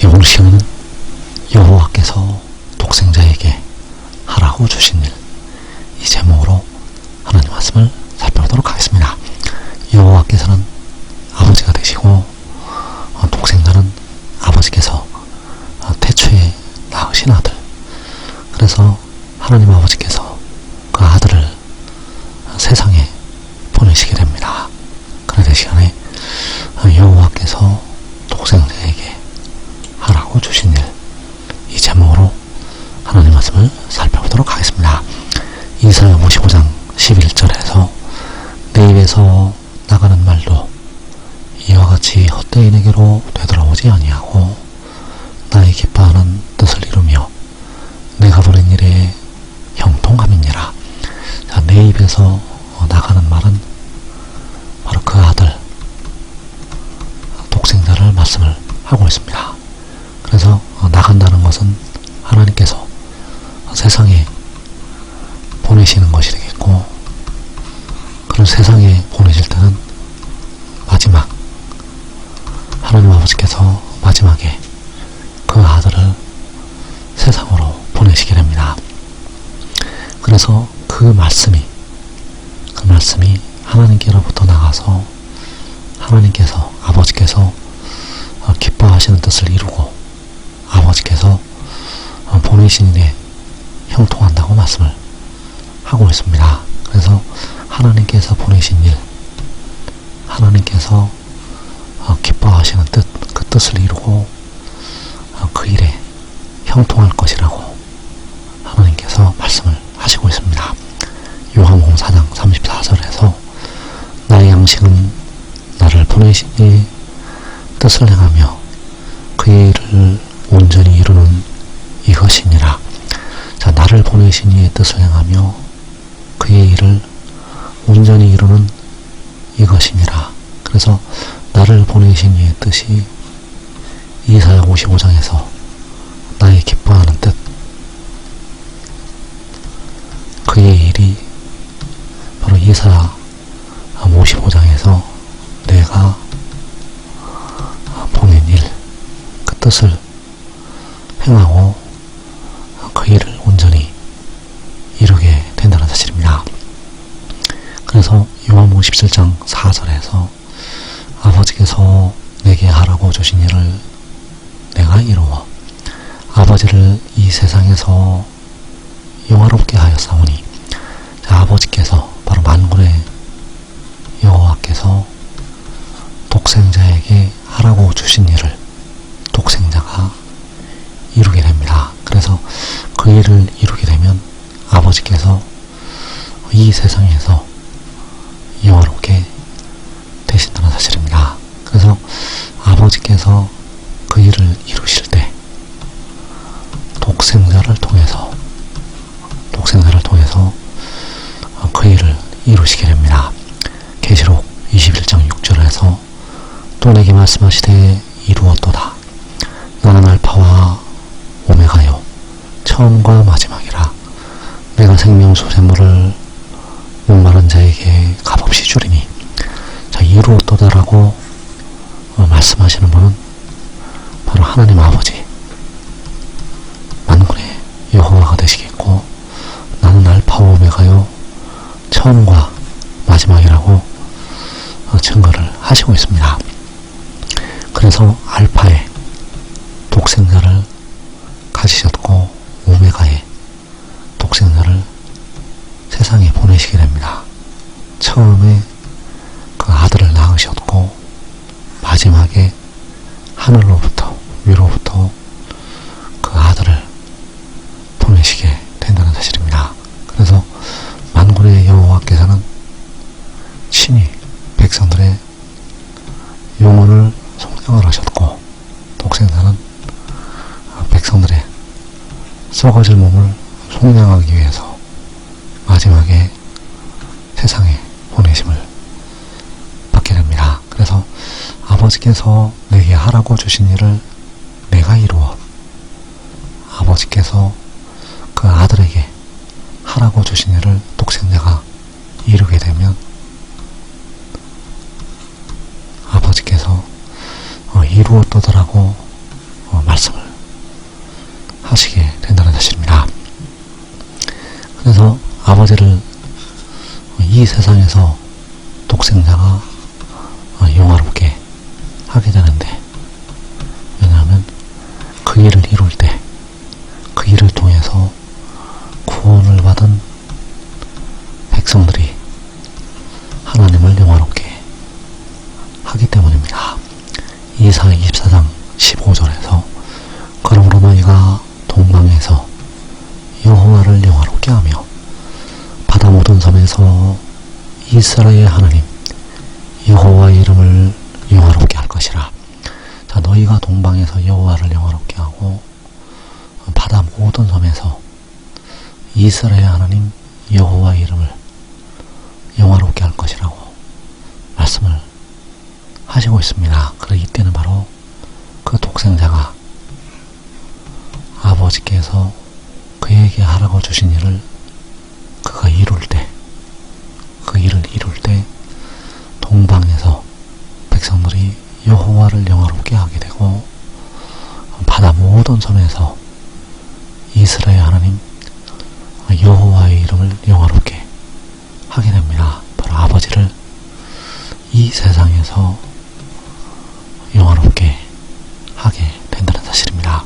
오늘 시간은 여호와께서 독생자에게 하라고 주신 일, 이 제목으로 하나님 말씀을 살펴보도록 하겠습니다. 여호와께서는 아버지가 되시고 독생자는 아버지께서 태초에 낳으신 아들, 그래서 하나님 아버지께서 그 아들을 세상에 보내시게 됩니다. 그런데 시간에 여호와께서 독생자에게 하라고 주신 일, 이 제목으로 하나님 말씀을 살펴보도록 하겠습니다. 이사야 55장 11절에서 내 입에서 나가는 말도 이와 같이 헛되인에게로 되돌아오지 아니하고 나의 기뻐하는 뜻을 이루며 내가 보낸 일에 형통함이니라. 자, 내 입에서 나가는 말은 바로 그 아들 독생자를 말씀을 하고 있습니다. 그래서 나간다는 것은 하나님께서 세상에 보내시는 것이 되겠고, 그런 세상에 보내실 때는 마지막 하나님 아버지께서 마지막에 그 아들을 세상으로 보내시게 됩니다. 그래서 그 말씀이 하나님께로부터 나가서 하나님께서 아버지께서 기뻐하시는 뜻을 이루고 아버지께서 보내신 일에 형통한다고 말씀을 하고 있습니다. 그래서 하나님께서 보내신 일, 하나님께서 기뻐하시는 뜻, 그 뜻을 이루고 그 일에 형통할 것이라고 하나님께서 말씀을 하시고 있습니다. 요한복음 4장 34절에서 나의 양식은 나를 보내신 이의 뜻을 행하며 그의 일을 온전히 이루는 이것이니라. 자, 나를 보내신 이의 뜻을 행하며 그의 일을 온전히 이루는 이것이니라. 그래서 나를 보내신 이의 뜻이 이사야 55장에서 나의 기뻐하는 뜻, 그의 일이 바로 이사야 55장에서 내가 보낸 일, 그 뜻을 행하고 그 일을 온전히 이루게 된다는 사실입니다. 그래서 요한복음 17장 4절에서 아버지께서 내게 하라고 주신 일을 내가 이루어 아버지를 이 세상에서 영화롭게 하였사오니, 아버지께서 바로 만군의 여호와께서 독생자에게 하라고 주신 일을 독생자가 이루게 됩니다. 그래서 그 일을 이루게 되면 아버지께서 이 세상에서 영화롭게 되신다는 사실입니다. 그래서 아버지께서 그 일을 이루실 때 독생자를 통해서 그 일을 이루시게 됩니다. 계시록 21장 6절에서 또 내게 말씀하시되 이루었도다. 나는 알파와 오메가요 처음과 마지막이라. 내가 생명수 샘물을 목마른 자에게 값없이 주리니. 자, 이루었도다라고 말씀하시는 분은 바로 하나님 아버지 만군의 여호와가 되시겠고, 나는 알파와 오메가요 처음과 마지막이라고 증거를 하시고 있습니다. 그래서 알파의 독생자를 가지셨고 오메가의 독생자를 세상에 보내시게 됩니다. 처음에 그 아들을 낳으셨고 마지막에 하늘로부터 위로부터 그 아들을 보내시게 된다는 사실입니다. 그래서 만군의 여호와께서는 친히 백성들의 영혼을 속량을 하셨고, 독생자는 백성들의 썩어질 몸을 속량하기 위해서 마지막에 세상에 보내심을 받게 됩니다. 그래서 아버지께서 내게 하라고 주신 일을 내가 이루어 아버지께서 그 아들에게 하라고 주신 일을 독생자가 이루게 되면 아버지께서 이루었도다라고 말씀을 하시게 된다는 사실입니다. 그래서 아버지를 이 세상에서 독생자가 영화롭게 하게 되는데, 왜냐하면 그 일을 이룰 때 그 일을 통해서 구원을 받은 백성들이 하나님을 영화롭게 하기 때문입니다. 이사야 24장 15절에서 그러므로 너희가 동방에서 여호와를 영화롭게 하며 바다 모든 섬에서 이스라엘 하나님 여호와의 이름을 영화롭게 할 것이라. 자, 너희가 동방에서 여호와를 영화롭게 하고 바다 모든 섬에서 이스라엘 하나님 여호와의 이름을 영화롭게 할 것이라고 말씀을 하시고 있습니다. 그리고 이때는 바로 그 독생자가 아버지께서 그에게 하라고 주신 일을 그가 이룰 때, 그 일을 이룰 때 동방에서 백성들이 여호와를 영화롭게 하게 되고 바다 모든 섬에서 이스라엘 하나님 여호와의 이름을 영화롭게 하게 됩니다. 바로 아버지를 이 세상에서 영화롭게 하게 된다는 사실입니다.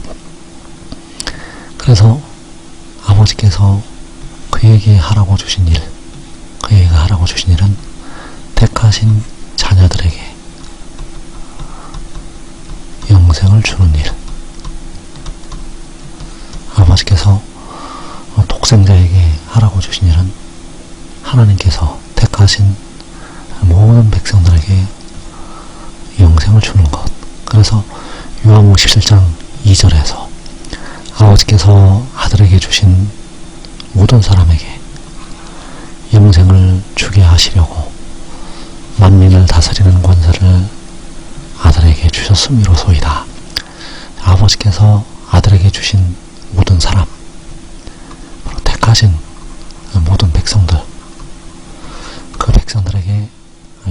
그래서 아버지께서 그에게 하라고 주신 일, 그에게 하라고 주신 일은 택하신 자녀들에게 영생을 주는 일. 아버지께서 독생자에게 하라고 주신 일은 하나님께서 택하신 모든 백성들에게 영생을 주는 것. 그래서 요한복음 17장 2절에서 아버지께서 아들에게 주신 모든 사람에게 영생을 주게 하시려고 만민을 다스리는 권세를 아들에게 주셨음이로소이다. 아버지께서 아들에게 주신 모든 사람, 바로 택하신 모든 백성들, 그 백성들에게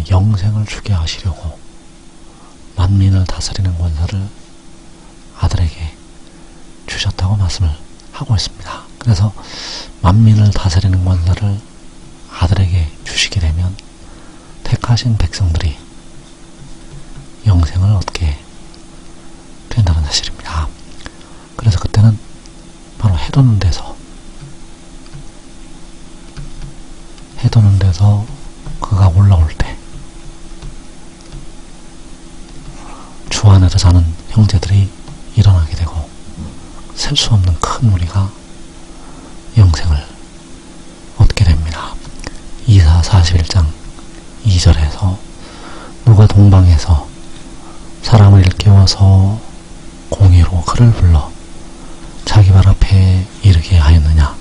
영생을 주게 하시려고 만민을 다스리는 권세를 아들에게 주셨다고 말씀을 하고 있습니다. 그래서 만민을 다스리는 권세를 아들에게 주시게 되면 택하신 백성들이 영생을 얻게 된다는 사실입니다. 그래서 그때는 바로 해돋는 데서 그가 올라올 때 주 안에서 자는 형제들이 일어나게 되고 셀 수 없는 큰 무리가 영생을 얻게 됩니다. 이사야 41장 2절에서 누가 동방에서 사람을 일깨워서 공의로 그를 불러 자기 발 앞에 이르게 하였느냐.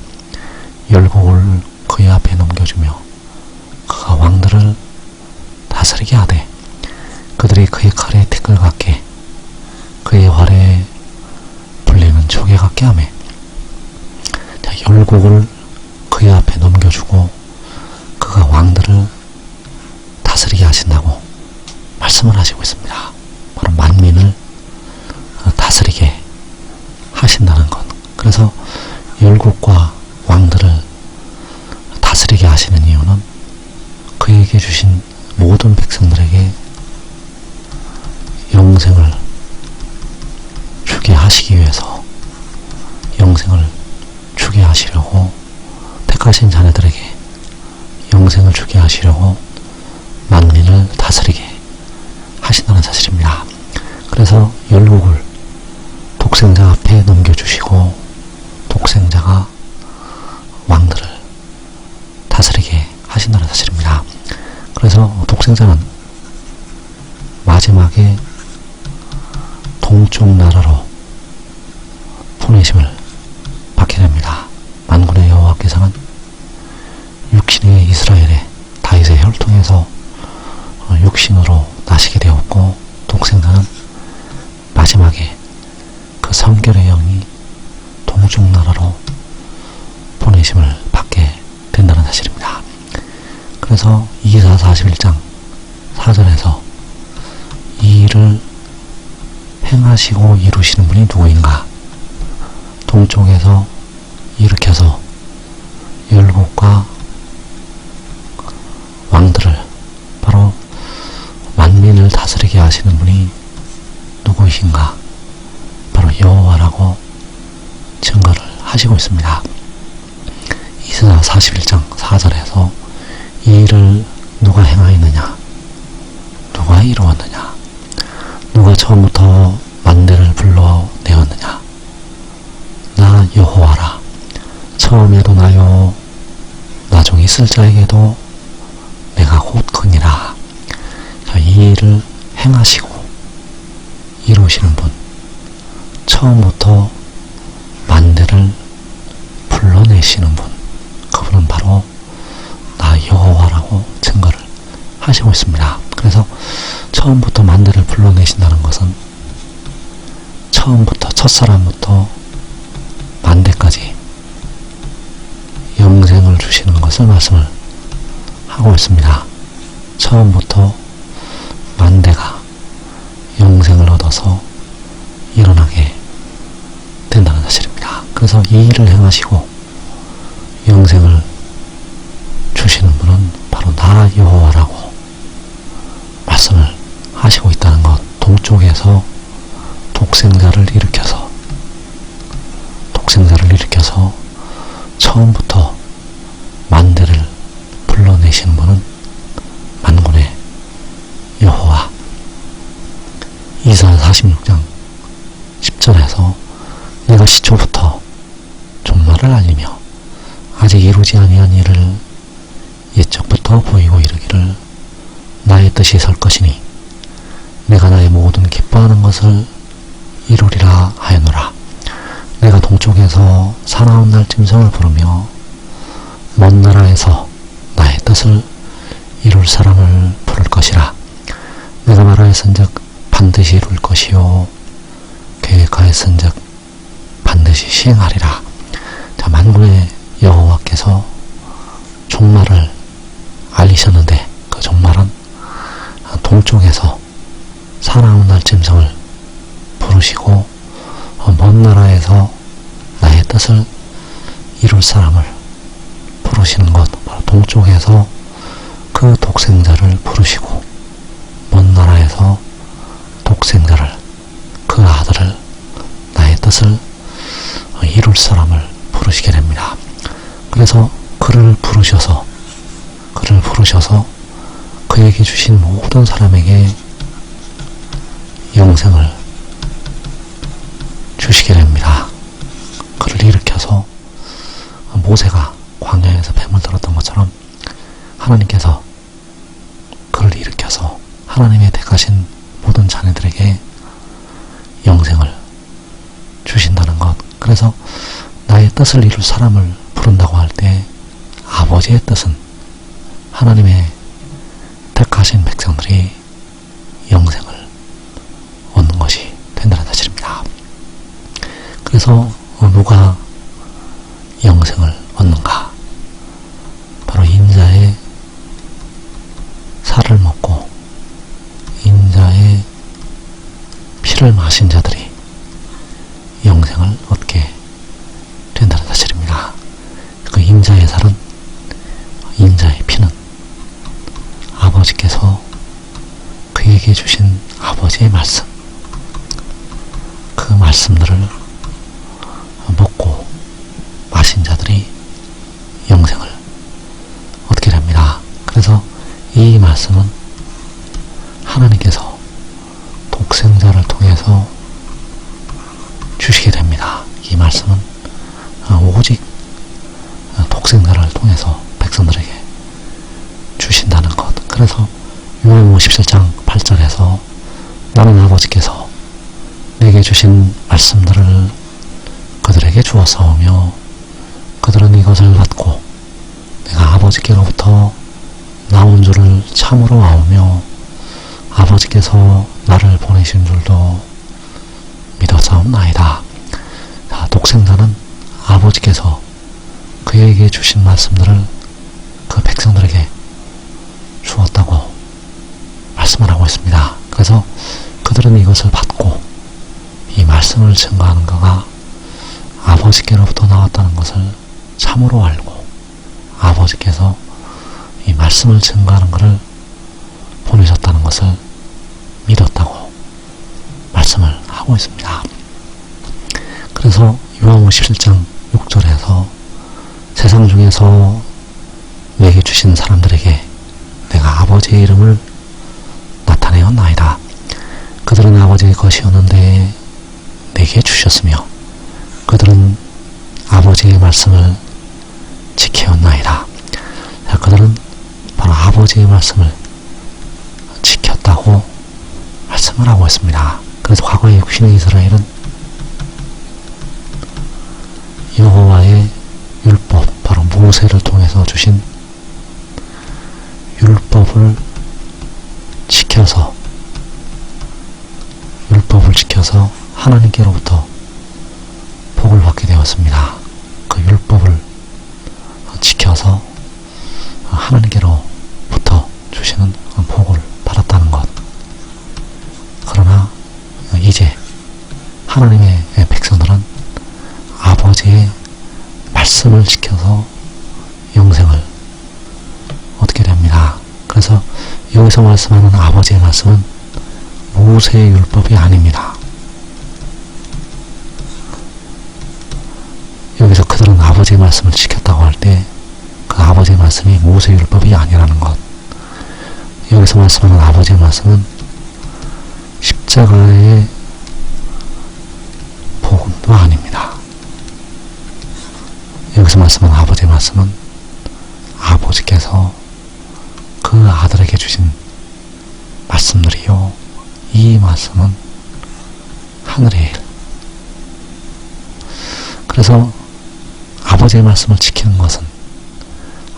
열국을 그의 앞에 넘겨주며 그가 왕들을 다스리게 하되 그들이 그의 칼에 티끌 같게 그의 활에 불리는 조개 같게 하며. 자, 열국을 그의 앞에 넘겨주고 그가 왕들을 다스리게 하신다고 말씀을 하시고 있습니다. 바로 만민을 다스리게 하신다는 것. 그래서 열국과 왕들을 다스리게 하시는 이유는 그에게 주신 모든 백성들에게 영생을 주게 하시기 위해서, 영생을 주게 하시려고, 택하신 자녀들에게 영생을 주게 하시려고 만민을 다스리게 하신다는 사실입니다. 그래서 열국을 독생자 앞에 넘겨주시고 독생자가 왕들을 다스리게 하신다는 사실입니다. 그래서 독생자는 마지막에 동쪽 나라로 보내심을 받게 됩니다. 만군의 여호와께서는 육신의 이스라엘의 다윗의 혈통에서 육신으로 나시게 되었고, 독생자는 마지막에 그 성결의 영이 동쪽 나라로 보내심을 받게 된다는 사실입니다. 그래서 이사야 41장 4절에서 이 일을 행하시고 이루시는 분이 누구인가? 동쪽에서 일으켜서 율곡과 왕들을, 바로 만민을 다스리게 하시는 분이 누구이신가? 바로 여호와라고 증거를 하시고 있습니다. 이사야 41장 4절에서 이 일을 누가 행하였느냐? 누가 이루었느냐? 누가 처음부터 만대를 불러내었느냐? 나 여호와라. 처음에도 나요, 나중에 있을 자에게도 내가 곧 그니라. 이 일을 행하시고 이루시는 분, 처음부터 만대를 불러내시는 분, 그분은 바로 나 여호와라고 증거를 하시고 있습니다. 그래서 처음부터 만대를 불러내신다는 것은 처음부터, 첫사람부터 만대까지 영생을 주시는 것을 말씀을 하고 있습니다. 처음부터 만대가 영생을 얻어서 일어나게 된다는 사실입니다. 그래서 이 일을 행하시고 영생을 주시는 분은 바로 나 여호와라고 말씀을 하시고 있다는 것. 동쪽에서 독생자를 일으켜서 처음부터 만대를 불러내시는 분은 만군의 여호와. 이사야 46장 10절에서 내가 시초부터 종말을 알리며 아직 이루지 아니한 일을 옛적부터 보이고 이르기를 나의 뜻이 설 것이니 내가 나의 모든 기뻐하는 것을 이루리라 하였노라. 내가 동쪽에서 사나운 날 짐승을 부르며 먼 나라에서 나의 뜻을 이룰 사람을 부를 것이라. 내가 말하였은즉 반드시 이룰 것이요 계획하였은즉 반드시 시행하리라. 자, 만군의 여호와께서 종말을 알리셨는데 그 종말은 동쪽에서 사나운 날 짐승을 부르시고 먼 나라에서 나의 뜻을 이룰 사람을 부르시는 것, 바로 동쪽에서 그 독생자를 부르시고 먼 나라에서 독생자를, 그 아들을, 나의 뜻을 이룰 사람을 부르시게 됩니다. 그래서 그를 부르셔서 그에게 주신 모든 사람에게 영생을 주시게 됩니다. 그를 일으켜서 모세가 광야에서 뱀을 들었던 것처럼 하나님께서 그를 일으켜서 하나님의 택하신 모든 자녀들에게 영생을 주신다는 것. 그래서 나의 뜻을 이룰 사람을 부른다고 할 때 아버지의 뜻은 하나님의 택하신 백성들이 영생을 얻는 것이 된다는 사실입니다. 그래서 누가 영생을 얻는가? 바로 인자의 살을 먹고 인자의 피를 마신 자들이 영생을 얻게 된다는 사실입니다. 그 인자의 살은, 인자의 피는 아버지께서 그에게 주신 아버지의 말씀, 그 말씀들을 먹고 마신 자들이 영생을 얻게 됩니다. 그래서 이 말씀은 하나님께서 독생자를 통해서 주시게 됩니다. 이 말씀은 오직 독생자를 통해서 백성들에게 주신다는 것. 그래서 요한복음 17장 8절에서 나는 아버지께서 내게 주신 말씀들을 그들에게 주었사오며 그들은 이것을 받고 내가 아버지께로부터 나온 줄을 참으로 아오며 아버지께서 나를 보내신 줄도 믿었사옵나이다. 독생자는 아버지께서 그에게 주신 말씀들을 그 백성들에게 주었다고 말씀을 하고 있습니다. 그래서 그들은 이것을 받고 말씀을 증거하는 그가 아버지께로부터 나왔다는 것을 참으로 알고 아버지께서 이 말씀을 증거하는 그를 보내셨다는 것을 믿었다고 말씀을 하고 있습니다. 그래서 요한복음 17장 6절에서 세상 중에서 내게 주신 사람들에게 내가 아버지의 이름을 나타내었나이다. 그들은 아버지의 것이었는데 내게 주셨으며 그들은 아버지의 말씀을 지켰나이다. 자, 그들은 바로 아버지의 말씀을 지켰다고 말씀을 하고 있습니다. 그래서 과거의 육신의 이스라엘은 여호와의 율법, 바로 모세를 통해서 주신 율법을 지켜서 하나님께로부터 복을 받게 되었습니다. 그 율법을 지켜서 하나님께로부터 주시는 복을 받았다는 것. 그러나 이제 하나님의 백성들은 아버지의 말씀을 지켜서 영생을 얻게 됩니다. 그래서 여기서 말씀하는 아버지의 말씀은 모세의 율법이 아닙니다. 여기서 그들은 아버지의 말씀을 지켰다고 할 때 그 아버지의 말씀이 모세의 율법이 아니라는 것. 여기서 말씀하는 아버지의 말씀은 십자가의 복음도 아닙니다. 여기서 말씀하는 아버지의 말씀은 아버지께서 그 아들에게 주신 말씀들이요, 이 말씀은 하늘의 일. 그래서 아버지의 말씀을 지키는 것은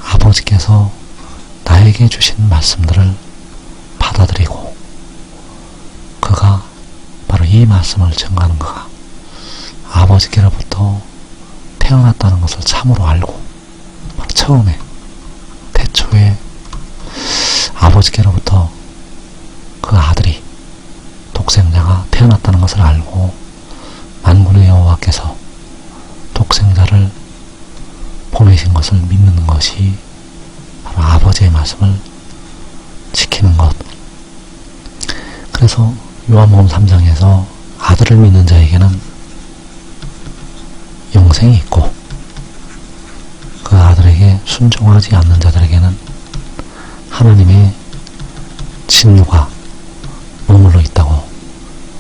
아버지께서 나에게 주신 말씀들을 받아들이고 그가 바로 이 말씀을 증거하는 그가 아버지께로부터 태어났다는 것을 참으로 알고 바로 처음에 태초에 아버지께로부터 그 아들이 독생자가 태어났다는 것을 알고 만군의 여호와께서 독생자를 보내신 것을 믿는 것이 바로 아버지의 말씀을 지키는 것. 그래서 요한복음 3장에서 아들을 믿는 자에게는 영생이 있고 그 아들에게 순종하지 않는 자들에게는 하나님의 진노가 머물러 있다고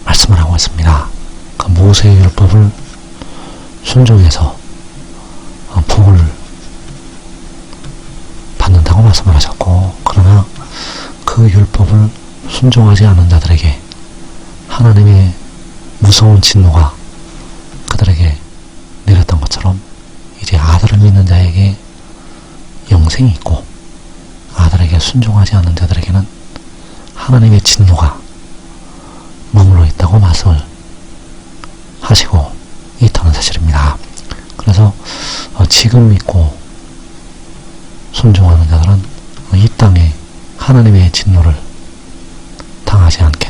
말씀을 하고 있습니다. 그 모세의 율법을 순종해서 복을 받는다고 말씀을 하셨고, 그러나 그 율법을 순종하지 않는 자들에게 하나님의 무서운 진노가 그들에게 내렸던 것처럼 이제 아들을 믿는 자에게 영생이 있고 아들에게 순종하지 않는 자들에게는 하나님의 진노가 머물러 있다고 말씀을 하시고 있다는 사실입니다. 그래서 지금 믿고 순종하는 자들은 이 땅에 하나님의 진노를 당하지 않게